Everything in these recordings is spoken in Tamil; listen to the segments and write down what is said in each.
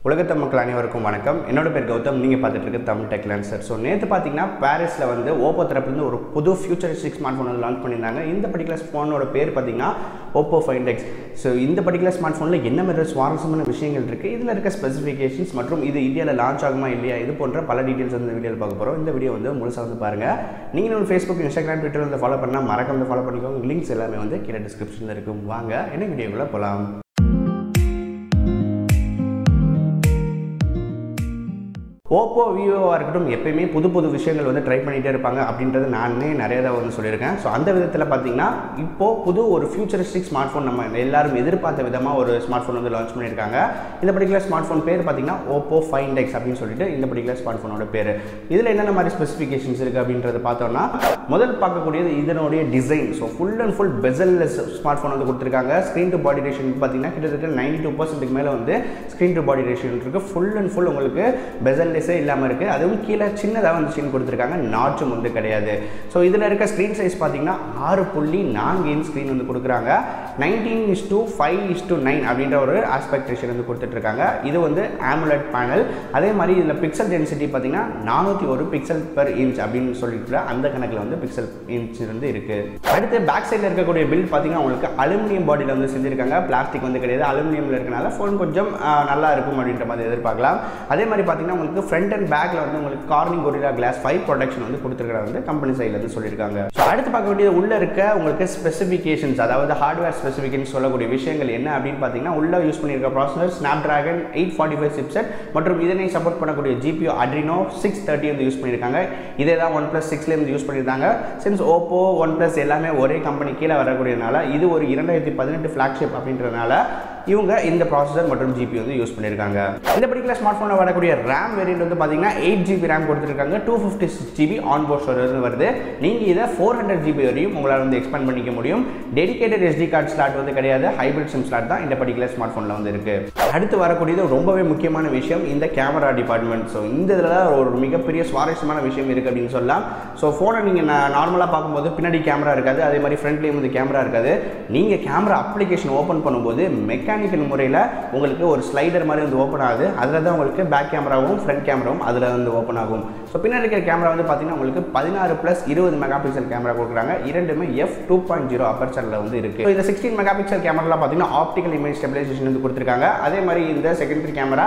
உலகத்த மக்கள் அனைவருக்கும் வணக்கம். என்னோட பேர் கௌதம். நீங்கள் பார்த்துட்டு இருக்க தமிழ் TechLancer. ஸோ நேற்று பார்த்தீங்கன்னா பாரிஸில் வந்து ஓப்போ தரப்புலேருந்து ஒரு புது ஃபியூச்சரிஸ்டிக் ஸ்மார்ட் ஃபோன் வந்து லான்ச் பண்ணியிருந்தாங்க. இந்த பர்டிகுலர் ஃபோனோட பேர் பார்த்தீங்கன்னா Oppo FIND X. ஸோ இந்த பர்டிகுலர் ஸ்மார்ட் ஃபோனில் என்ன மாதிரி சுவாரஸ்யமான விஷயங்கள் இருக்குது, இதில் இருக்க ஸ்பெசிஃபிகேஷன்ஸ் மற்றும் இது இந்தியாவில் லான்ச் ஆகுமா இல்லையா, இது போன்ற பல டீட்டெயில்ஸ் வந்து இந்த வீடியோவில் பார்க்க போகிறோம். இந்த வீடியோ வந்து முழுசாக வந்து பாருங்கள். நீங்கள் நம்ம ஃபேஸ்புக், இன்ஸ்டாகிராம், ட்விட்டர் வந்து ஃபாலோ பண்ணால் மறக்காம ஃபாலோ பண்ணிக்கோங்க. லிங்க்ஸ் எல்லாமே வந்து கீழே டிஸ்கிரிப்ஷனில் இருக்கும். வாங்க என்ன வீடியோக்குள்ளே போகலாம். ஓப்போ விவோவாக இருக்கட்டும் எப்பயுமே புது புது விஷயங்கள் வந்து ட்ரை பண்ணிகிட்டே இருப்பாங்க அப்படின்றது நானே நிறைய தான் வந்து சொல்லியிருக்கேன். ஸோ அந்த விதத்தில் பார்த்தீங்கன்னா இப்போது புது ஒரு ஃபியூச்சரிஸ்டிக் ஸ்மார்ட் ஃபோன் நம்ம எல்லாரும் எதிர்பார்த்த விதமாக ஒரு ஸ்மார்ட் ஃபோன் வந்து லான்ச் பண்ணியிருக்காங்க. இந்த பர்டிகுலர் ஸ்மார்ட் ஃபோன் பேர் பார்த்தீங்கன்னா Oppo FIND X அப்படின்னு சொல்லிட்டு இந்த பர்டிகுலர் ஸ்மார்ட் ஃபோனோட பேர். இதில் என்னென்ன மாதிரி ஸ்பெசிஃபிகேஷன்ஸ் இருக்குது அப்படின்றத பார்த்தோம்னா முதல் பார்க்கக்கூடியது இதனுடைய design. So full and full Bezelless smart phone வந்து கொடுத்துருக்காங்க. ஸ்க்ரீன் டு பாடி ரேஷன் பார்த்தீங்கன்னா கிட்டத்தட்ட 92% மேலே வந்து ஸ்க்ரீன் டு பாடி ரேஷன் இருக்குது. ஃபுல் அண்ட் ஃபுல் உங்களுக்கு Bezelless இல்லாமல் இருக்குது. அதுவும் கீழே சின்னதாக வந்து ஸ்க்ரீன் கொடுத்துருக்காங்க. நாட்சும் வந்து கிடையாது. ஸோ இதில் இருக்க ஸ்க்ரீன் சைஸ் பார்த்தீங்கன்னா 6.4 இன்ச் ஸ்க்ரீன் வந்து கொடுக்குறாங்க. 19:5:9 அப்படின்ற ஒரு ஆஸ்பெக்ட் ரேஷியோ வந்து கொடுத்துட்ருக்காங்க. இது வந்து AMOLED பேனல். அதே மாதிரி இதில் பிக்சல் டென்சிட்டி பார்த்தீங்கன்னா 401 பிக்சல் பெர் இன்ச் அப்படின்னு சொல்லிட்டு அந்த கணக்கில் வந்து பிக்சல் இன்ச் வந்து இருக்குது. அடுத்து பேக் சைடில் இருக்கக்கூடிய பில்ட் பார்த்தீங்கன்னா உங்களுக்கு அலுமினியம் பாடியில் வந்து செஞ்சுருக்காங்க. பிளாஸ்டிக் வந்து கிடையாது. அலுமினியமில் இருக்கனால ஃபோன் கொஞ்சம் நல்லா இருக்கும் அப்படின்ற மாதிரி எதிர்பார்க்கலாம். அதே மாதிரி பார்த்தீங்கன்னா உங்களுக்கு ஃப்ரண்ட் அண்ட் பேக்கில் வந்து உங்களுக்கு கார்னிங் கொரில்லா கிளாஸ் 5 ப்ரொடெக்ஷன் வந்து கொடுத்துருக்காங்க வந்து கம்பெனி சைடில் வந்து சொல்லியிருக்காங்க. ஸோ அடுத்து பார்க்க வேண்டியது உள்ளே இருக்க உங்களுக்கு ஸ்பெசிஃபிகேஷன்ஸ், அதாவது ஹார்ட்வேர் ஸ்பெசிஃபிகேஷன் சொல்லக்கூடிய விஷயங்கள் என்ன அப்படின்னு பார்த்தீங்கன்னா உள்ள யூஸ் பண்ணியிருக்க ப்ராசஸர் Snapdragon 845 சிப்செட் மற்றும் இதனை சப்போர்ட் பண்ணக்கூடிய GPU Adreno 630 வந்து யூஸ் பண்ணியிருக்காங்க. இதே தான் OnePlus 6லேயே வந்து யூஸ் பண்ணியிருந்தாங்க. சின்ஸ் Oppo, OnePlus எல்லாமே ஒரே கம்பெனி கீழே வரக்கூடியதுனால இது ஒரு 2018 ஃப்ளாக்ஷிப் அப்படின்றதுனால இவங்க இந்த ப்ராசஸர் மற்றும் GPU வந்து யூஸ் பண்ணியிருக்காங்க. இந்த பர்டிகுலர் ஸ்மார்ட் ஃபோனில் வரக்கூடிய RAM வேரியன்ட் வந்து பார்த்தீங்கன்னா 8GB RAM கொடுத்துருக்காங்க. 256GB ஆன்போர்ட் ஸ்டோரேஜ் வருது. நீங்கள் இதை 400GB வரையும் உங்களால் வந்து எக்ஸ்பேண்ட் பண்ணிக்க முடியும். டெடிகேட்டட் SD கார்டு ஸ்லாட் வந்து கிடையாது. ஹைபிரிட் சிம் ஸ்லாட் தான் இந்த பர்டிகுலர் ஸ்மார்ட் ஃபோனில் வந்து இருக்குது. அடுத்து வரக்கூடியது ரொம்பவே முக்கியமான விஷயம், இந்த கேமரா டிபார்ட்மெண்ட். ஸோ இந்த இதில் ஒரு மிகப்பெரிய சுவாரஸ்யமான விஷயம் இருக்குது அப்படின்னு சொல்லலாம். ஸோ ஃபோனை நீங்கள் நார்மலாக பார்க்கும்போது பின்னாடி கேமரா இருக்காது. அதே மாதிரி ஃப்ரண்ட்லேயும் வந்து கேமரா இருக்காது. நீங்கள் கேமரா அப்ளிகேஷன் ஓப்பன் பண்ணும்போது மெக்கானிக்கல் முறையில் உங்களுக்கு ஒரு ஸ்லைடர் மாதிரி வந்து ஓப்பன் ஆகுது. அதில் தான் உங்களுக்கு பேக் கேமராவும் ஃப்ரண்ட் கேமராவும் அதில் வந்து ஓப்பன் ஆகும். ஸோ பின்னாடி இருக்கிற கேமரா வந்து பார்த்தீங்கன்னா உங்களுக்கு 16+20 மெகாபிக்சல் கேமரா கொடுக்குறாங்க. இரண்டுமே f2.0 அப்பர்ச்சரில் வந்து இருக்குது. இந்த 16 மெகாபிக்சல் கேமராலாம் பார்த்தீங்கன்னா ஆப்டிக்கல் இமேஜ் ஸ்டெபிலைசேஷன் வந்து கொடுத்துருக்காங்க. அதே மாதிரி இந்த செகண்டரி கேமரா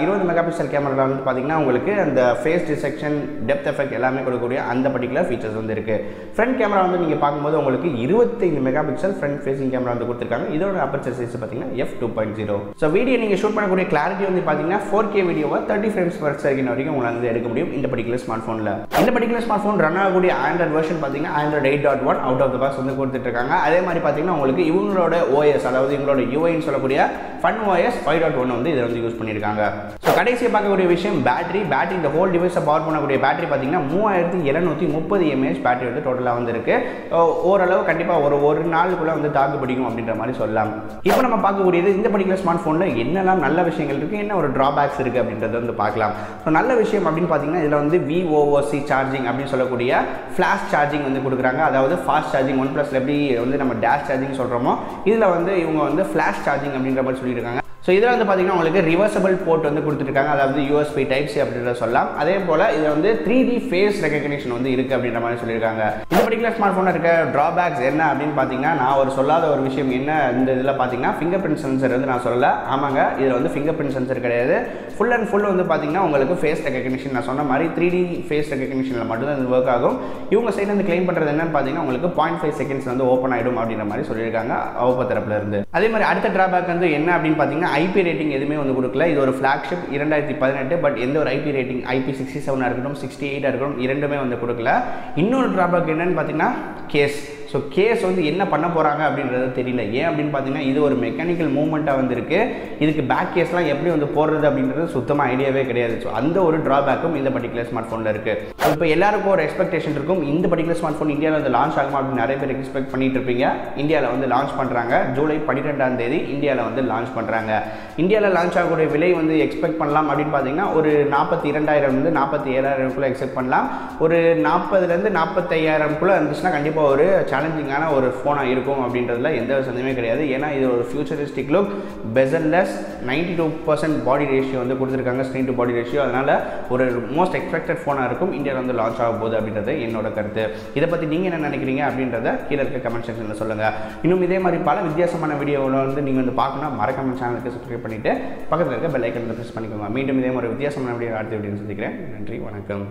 20 மெகாபிக்சல் கேமராவில் வந்து பார்த்தீங்கன்னா உங்களுக்கு அந்த ஃபேஸ் டிசெக்ஷன், டெப்த் எஃபெக்ட் எல்லாமே கொடுக்கக்கூடிய அந்த பர்டிகுலர் ஃபீச்சர்ஸ் வந்து இருக்குது. ஃப்ரண்ட் கேமரா வந்து நீங்கள் பார்க்கும்போது உங்களுக்கு 25 மெகாபிக்சல் ஃப்ரண்ட் ஃபேசிங் கேமரா வந்து கொடுத்துருக்காங்க. இதோட அப்பர்ச்சர் சைஸ் பார்த்தீங்கன்னா f2.0. ஸோ வீடியோ நீங்கள் ஷூட் பண்ணக்கூடிய கிளாரிட்டி வந்து பார்த்தீங்கன்னா 4K வீடியோவை 30 ஃப்ரேம்ஸ் per second வரைக்கும் உங்களால் வந்து எடுக்க முடியும் இந்த பர்டிகுலர் ஸ்மார்ட் ஃபோனில். இந்த பர்டிகுலர் ஸ்மார்ட் ஃபோன் ரன் ஆகக்கூடிய ஆண்ட்ராய்ட் வெர்ஷன் பார்த்தீங்கன்னா Android 8.1 out of the box வந்து கொடுத்துட்டு இருக்காங்க. அதே மாதிரி பார்த்தீங்கன்னா உங்களுக்கு இவங்களோட OS, அதாவது இவங்களோட UIன்னு சொல்லக்கூடிய FunOS 5.1 வந்து இதை வந்து யூஸ் பண்ணியிருக்காங்க. ஸோ கடைசியாக பார்க்கக்கூடிய விஷயம் பேட்டரி. இந்த ஹோல் டிவைஸை பவர் பண்ணக்கூடிய பேட்டரி பார்த்தீங்கன்னா 3730 mAh பேட்டரி வந்து டோட்டலாக வந்து இருக்குது. ஓரளவு கண்டிப்பாக ஒரு நாளுக்குள்ளே வந்து தாக்கு பிடிக்கும் அப்படின்ற மாதிரி சொல்லலாம். இப்போ நம்ம பார்க்கக்கூடியது இந்த பர்டிகுலர் ஸ்மார்ட் ஃபோனில் என்னெல்லாம் நல்ல விஷயங்கள் இருக்குது, என்ன ஒரு ட்ராபேக்ஸ் இருக்குது அப்படின்றத வந்து பார்க்கலாம். ஸோ நல்ல விஷயம் அப்படின்னு பார்த்தீங்கன்னா இதில் வந்து VOOC சார்ஜிங் அப்படின்னு சொல்லக்கூடிய ஃப்ளாஷ் சார்ஜிங் வந்து கொடுக்குறாங்க. அதாவது ஃபாஸ்ட் சார்ஜிங். OnePlusல எப்படி வந்து நம்ம டேஷ் சார்ஜிங் சொல்கிறோமோ இதில் வந்து இவங்க வந்து ஃப்ளாஷ் சார்ஜிங் அப்படின்ற மாதிரி சொல்லியிருக்காங்க. ஸோ இதில் வந்து பார்த்தீங்கன்னா உங்களுக்கு ரிவர்சபிள் போர்ட் வந்து கொடுத்துருக்காங்க. அதாவது USB Type-C அப்படின்றத சொல்லலாம். அதே போல் இதில் வந்து 3D ஃபேஸ் ரெகக்னிஷன் வந்து இருக்குது அப்படின்ற மாதிரி சொல்லியிருக்காங்க. இந்த பர்டிகுலர் ஸ்மார்ட் ஃபோனில் இருக்க ட்ராபேக்ஸ் என்ன அப்படின்னு பார்த்தீங்கன்னா நான் ஒரு சொல்லாத ஒரு விஷயம் என்ன இந்த இதில் பார்த்தீங்கன்னா ஃபிங்கர் பிரிண்ட் சென்சர் வந்து நான் சொல்லலை. ஆமாங்க, இதில் வந்து ஃபிங்கர் பிரிண்ட் சென்சர் கிடையாது. ஃபுல் அண்ட் ஃபுல் வந்து பார்த்தீங்கன்னா உங்களுக்கு ஃபேஸ் ரெகக்னிஷன் நான் சொன்ன மாதிரி 3D ஃபேஸ் ரெகக்னிஷனில் மட்டும்தான் இது ஒர்க் ஆகும். இவங்க சைடில் வந்து கிளைம் பண்ணுறது என்னன்னு பார்த்தீங்கன்னா உங்களுக்கு 0.5 செகண்ட்ஸ் வந்து ஓப்பன் ஆகிடும் அப்படின்ற மாதிரி சொல்லியிருக்காங்க Oppo தரப்புல இருந்து. அதே மாதிரி அடுத்த ட்ராபேக் வந்து என்ன அப்படின்னு பார்த்தீங்கன்னா IP ரேட்டிங் எதுவுமே வந்து கொடுக்கல. இது ஒரு ஃப்ளாக்ஷிப் 2018. பட் எந்த ஒரு IP ரேட்டிங் IP67 இருக்கட்டும் 68 இருக்கட்டும் இரண்டுமே வந்து கொடுக்கல. இன்னொரு ட்ராபேக் என்னன்னு பார்த்தீங்கன்னா கேஸ். ஸோ கேஸ் வந்து என்ன பண்ண போகிறாங்க அப்படின்றது தெரியல. ஏன் அப்படின்னு பார்த்தீங்கன்னா இது ஒரு மெக்கானிக்கல் மூவ்மெண்ட்டாக வந்து இருக்குது. இதுக்கு பேக் கேஸ்லாம் எப்படி வந்து போடுறது அப்படின்றது சுத்தமாக ஐடியாவே கிடையாது. ஸோ அந்த ஒரு ட்ராபேக்கும் இந்த பர்டிகுலர் ஸ்மார்ட் ஃபோனில் இருக்குது. இப்போ எல்லாருக்கும் ஒரு எக்ஸ்பெக்டேஷன் இருக்கும், இந்த பர்டிகுலர் ஸ்மார்ட் ஃபோன் இந்தியாவில் வந்து லான்ச் ஆகுமா அப்படின்னு நிறைய பேர் எக்ஸ்பெக்ட் பண்ணிட்டு இருப்பீங்க. இந்தியாவில் வந்து லான்ச் பண்ணுறாங்க. ஜூலை 12ஆம் தேதி இந்தியாவில் வந்து லான்ச் பண்ணுறாங்க. இந்தியாவில் லான்ச் ஆகக்கூடிய விலை வந்து எக்ஸ்பெக்ட் பண்ணலாம் அப்படின்னு பார்த்தீங்கன்னா ஒரு 42,000 47,000 எக்ஸ்பெக்ட் பண்ணலாம். ஒரு 40,000 45,000 இருந்துச்சுன்னா கண்டிப்பாக ஒரு சேலஞ்சிங்கான ஒரு ஃபோனாக இருக்கும் அப்படின்றதுல எந்த சந்தேகமே கிடையாது. ஏன்னா இது ஒரு ஃபியூச்சரிஸ்டிக் லுக், பெசல்லெஸ், 92% பாடி ரேஷியோ வந்து கொடுத்துருக்காங்க, ஸ்க்ரீன் டு பாடி ரேஷியோ. அதனால் ஒரு மோஸ்ட் எக்ஸ்பெக்டட் ஃபோனாக இருக்கும், இந்தியாவில் வந்து லான்ச் ஆக போகுது அப்படின்றது என்னோட கருத்து. இதை பற்றி நீங்கள் என்ன நினைக்கிறீங்க அப்படின்றத கீழே இருக்க கமெண்ட் செக்ஷனில் சொல்லுங்கள். இன்னும் இதே மாதிரி பல வித்தியாசமான வீடியோவில் வந்து நீங்கள் வந்து பார்க்கணும், மறக்காம சேனலுக்கு சப்ஸ்கிரைப் பண்ணிவிட்டு பக்கத்தில் இருக்க பெல் ஐக்கன் ப்ரெஸ் பண்ணிக்கோங்க. மீண்டும் இதே மாதிரி வித்தியாசமான வீடியோ அடுத்த வீடியோ சந்திக்கிறேன். நன்றி, வணக்கம்.